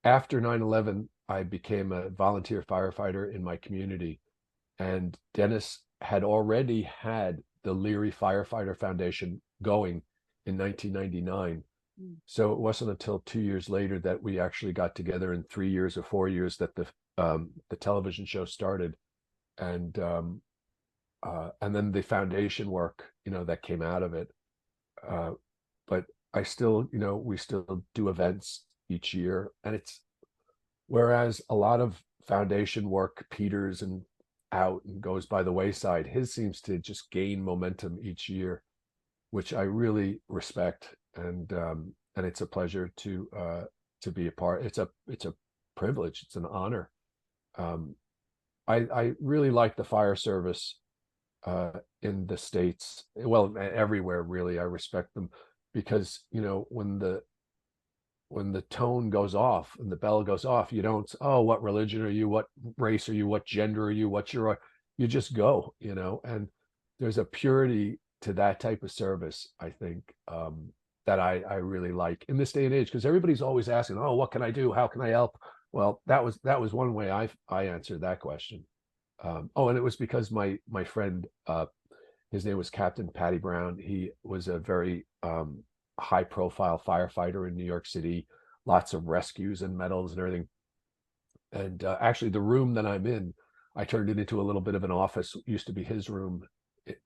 after 9/11, I became a volunteer firefighter in my community, and Dennis had already had the Leary Firefighter Foundation going in 1999. Mm. So it wasn't until 2 years later that we actually got together, in 3 years or 4 years, that the television show started, and and then the foundation work, that came out of it. Uh, but I still, we still do events each year, and it's whereas a lot of foundation work peters and out and goes by the wayside, his seems to just gain momentum each year, which I really respect, and it's a pleasure to be a part. It's a privilege. It's an honor. Um, I really like the fire service in the States. Well, everywhere really. I respect them because when the tone goes off and the bell goes off, you don't, oh, what religion are you? What race are you? What gender are you? What's your, you just go, and there's a purity to that type of service, I think, that I really like in this day and age, because everybody's always asking, oh, what can I do? How can I help? Well, that was one way I answered that question. Oh, and it was because my friend, his name was Captain Patty Brown. He was a very high profile firefighter in New York City, lots of rescues and medals and everything. And actually, the room that I'm in, I turned it into a little bit of an office. It used to be his room.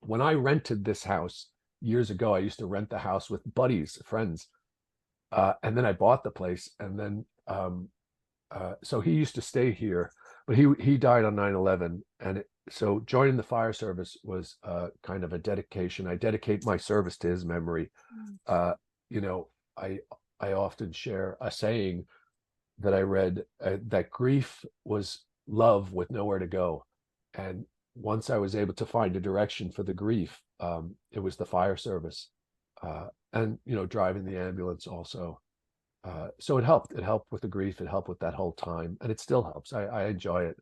When I rented this house years ago, I used to rent the house with buddies, friends, and then I bought the place, and then so he used to stay here, but he died on 9/11, and so joining the fire service was kind of a dedication. I dedicate my service to his memory. Mm. Uh, you know, I I often share a saying that I read, that grief was love with nowhere to go, and once I was able to find a direction for the grief, it was the fire service, and driving the ambulance also. So it helped. It helped with the grief. It helped with that whole time, and it still helps. I enjoy it.